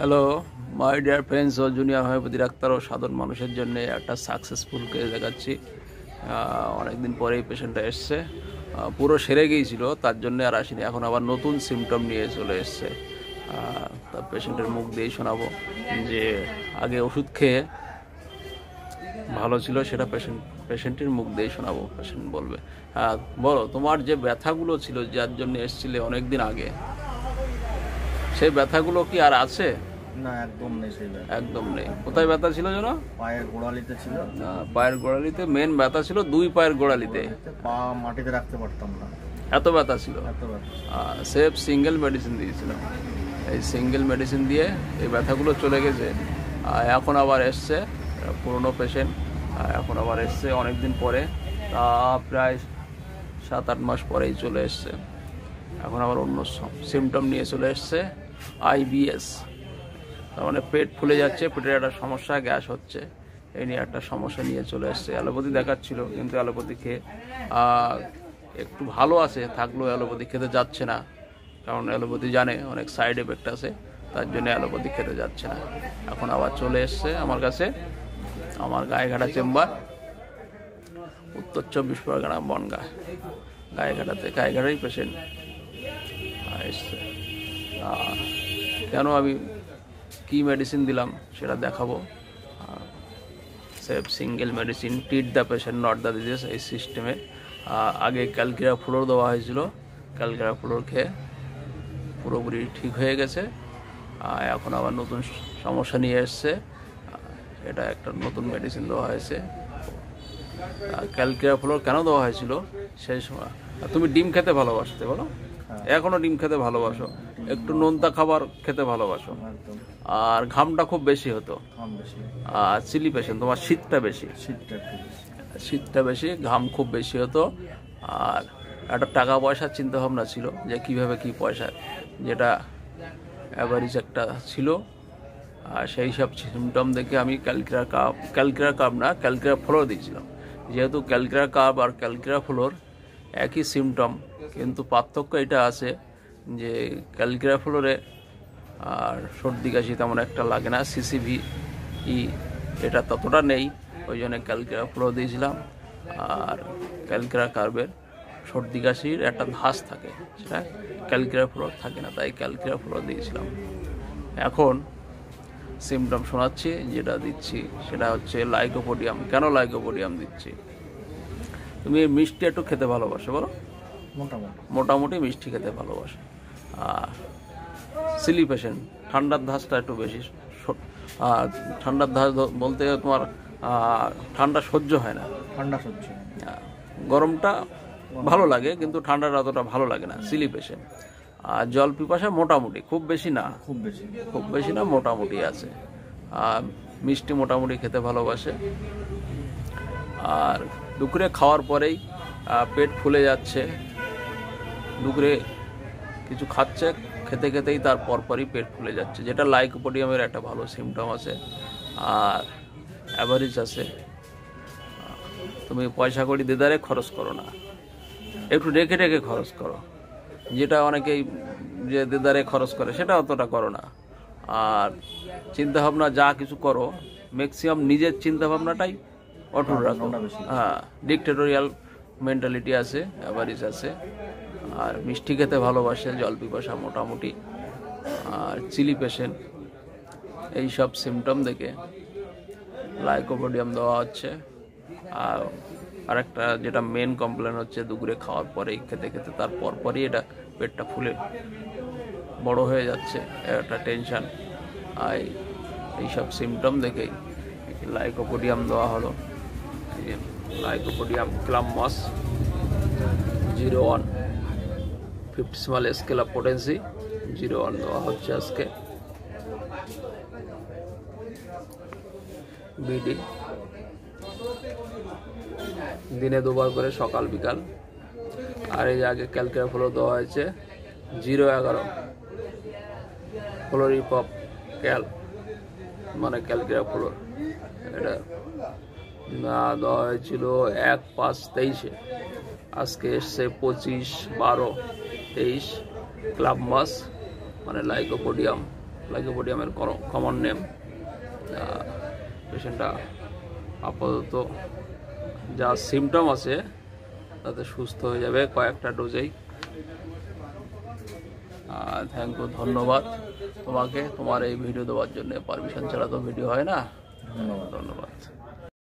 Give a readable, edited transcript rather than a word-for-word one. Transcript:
Hello my dear friends ও junior homeopathy doctor ও সাধারণ মানুষের জন্য একটা সাকসেসফুল কেস দেখাচ্ছি। অনেকদিন পরেই পেশেন্টটা এসছে, পুরো সেরে গিয়েছিল, তার জন্য আর আসেনি। এখন আবার নতুন সিমটম নিয়ে চলে এসছে। তার পেশেন্টের মুখ দিয়েই শোনাবো যে আগে ওষুধ খেয়ে ভালো ছিল, সেটা পেশেন্টের মুখ দিয়েই শোনাবো। পেশেন্ট বলবে, বলো তোমার যে ব্যথাগুলো ছিল যার জন্য এসছিলে অনেকদিন আগে, সেই ব্যথাগুলো কি আর আছে? না, একদম নেই। সেই ব্যথা একদম নেই। কোথায় ব্যথা ছিল যেন? পায়ের গোড়ালিতে ছিল। পায়ের গোড়ালিতে মেন ব্যথা ছিল, দুই পায়ের গোড়ালিতে। পা মাটিতে রাখতে পারতাম না, এত ব্যথা ছিল। এত ব্যথা। সেফ সিঙ্গেল মেডিসিন দিয়েছিলাম। এই সিঙ্গেল মেডিসিন দিয়ে এই ব্যথাগুলো চলে গেছে। এখন আবার এসছে, পুরনো পেশেন্ট, এখন আবার এসছে অনেকদিন পরে, তা প্রায় 7-8 মাস পরেই চলে এসছে। এখন আবার অন্য সিমটম নিয়ে চলে এসছে, IBS। তার মানে পেট ফুলে যাচ্ছে, পেটের একটা সমস্যা, গ্যাস হচ্ছে, এই নিয়ে একটা সমস্যা নিয়ে চলে এসছে। অ্যালোপ্যাথি দেখাচ্ছিল, কিন্তু অ্যালোপ্যাথি খেয়ে একটু ভালো আছে, থাকলেও অ্যালোপ্যাথি খেতে যাচ্ছে না, কারণ অ্যালোপ্যাথি জানে অনেক সাইড এফেক্ট আছে, তার জন্য অ্যালোপ্যাথি খেতে যাচ্ছে না। এখন আবার চলে এসছে আমার কাছে, আমার গায়েঘাটা চেম্বার, উত্তর 24 পরগনা, বনগাঁ। গায়েঘাটাই পেশেন্ট এসছে। কেন আমি কি মেডিসিন দিলাম সেটা দেখাবো। Safe single medicine, treat the patient not the disease, এই সিস্টেমে। আগে ক্যালকিরা ফ্লোর দেওয়া হয়েছিল, ক্যালকিরা ফ্লোর খেয়ে পুরোপুরি ঠিক হয়ে গেছে। এখন আবার নতুন সমস্যা নিয়ে এসছে, এটা একটা নতুন মেডিসিন দেওয়া হয়েছে। ক্যালকিরা ফ্লোর কেন দেওয়া হয়েছিল সেই সময়? তুমি ডিম খেতে ভালোবাসতে, বলো? এখনো ডিম খেতে ভালোবাসো, একটু নোনতা খাবার খেতে ভালোবাসো, আর ঘামটা খুব বেশি হতো। আর চিলি পেশেন্ট, তোমার শীতটা বেশি, ঘাম খুব বেশি হতো। আর একটা টাকা পয়সার চিন্তা ভাবনা ছিল যে কিভাবে কি পয়সা, যেটা অ্যাভারেজ একটা ছিল। আর সেই সব সিমটম দেখে আমি ক্যালকিরা ফ্লোর দিয়েছিলাম। যেহেতু ক্যালকিরা কাপ আর ক্যালকিরা ফ্লোর একই সিমটম, কিন্তু পার্থক্য এটা আছে যে ক্যালকিরা ফ্লোরে আর সর্দি কাশি তেমন একটা লাগে না, CCV এটা ততটা নেই, ওই জন্য ক্যালকিরা ফ্লোর দিয়েছিলাম। আর ক্যালকিরা কার্বের সর্দি কাশির একটা ধাস থাকে, সেটা ক্যালকিরা ফ্লোর থাকে না, তাই ক্যালকিরা ফ্লোর দিয়েছিলাম। এখন সিমটম শোনাচ্ছি, যেটা দিচ্ছি সেটা হচ্ছে লাইকোপোডিয়াম। কেন লাইকোপোডিয়াম দিচ্ছি? তুমি মিষ্টি একটু খেতে ভালোবাসো, বলো? মোটামুটি মিষ্টি খেতে ভালোবাসো। আর সিলি পেশেন্ট, ঠান্ডার ধাসটা একটু বেশি। ঠান্ডার ধাস বলতে তোমার ঠান্ডা সহ্য হয় না, গরমটা ভালো লাগে, কিন্তু ঠান্ডাটা অতটা ভালো লাগে না, সিলি পেশেন্ট। আর জল পিপাসা মোটামুটি, খুব বেশি না, মোটামুটি আছে। আর মিষ্টি মোটামুটি খেতে ভালোবাসে। আর দুপুরে খাওয়ার পরেই পেট ফুলে যাচ্ছে, দুপুরে কিছু খাচ্ছে, খেতে খেতেই তার পরপরই পেট ফুলে যাচ্ছে, যেটা লাইকোপোডিয়ামের একটা ভালো সিমটম আছে। আর অ্যাভারেজ আছে। তুমি পয়সা কড়ি দেদারে খরচ করো না, একটু রেখে রেখে খরচ করো। যেটা অনেকেই যে দেদারে খরচ করে, সেটা অতটা করো না। আর চিন্তাভাবনা যা কিছু করো, ম্যাক্সিমাম নিজের চিন্তাভাবনাটাই অটুট রাখো। ডিক্টেটোরিয়াল মেন্টালিটি আছে, অ্যাভারেজ আছে। আর মিষ্টি খেতে ভালোবাসে, জল পিপাসা মোটামুটি, আর চিলি পেশেন্ট। এইসব সিমটম দেখে লাইকোপোডিয়াম দেওয়া হচ্ছে। আর আরেকটা যেটা মেন কমপ্লেন হচ্ছে, দুপুরে খাওয়ার পরেই খেতে খেতে তার পরপরই এটা পেটটা ফুলে বড় হয়ে যাচ্ছে, একটা টেনশন। আর এইসব সিমটম দেখেই লাইকোপোডিয়াম দেওয়া হলো। লাইকোপোডিয়াম ক্লাম্বাস 01 50 স্মল স্কেল অফ পোটেন্সি 01 দেওয়া হচ্ছে আজকে। বিডি দিনে 2 বার করে, সকাল বিকাল। আর এই আগে ক্যালকিরা ফ্লোর দেওয়া হয়েছে 011 ফ্লোরিপপ ক্যাল, মানে ক্যালকিরা ফ্লোর। এটা দেওয়া হয়েছিল 1/5/23, আজকে এসছে 25/12/23 ক্লাম্বাস, মানে লাইকোপোডিয়াম লাইকোপোডিয়ামের কমন নেম। পেশেন্টটা আপাতত যা সিমটম আছে তাতে সুস্থ হয়ে যাবে কয়েকটা ডোজেই। থ্যাংক ইউ, ধন্যবাদ তোমাকে তোমার এই ভিডিও দেওয়ার জন্য। পারমিশন ছাড়া তো ভিডিও হয় না। ধন্যবাদ। ধন্যবাদ।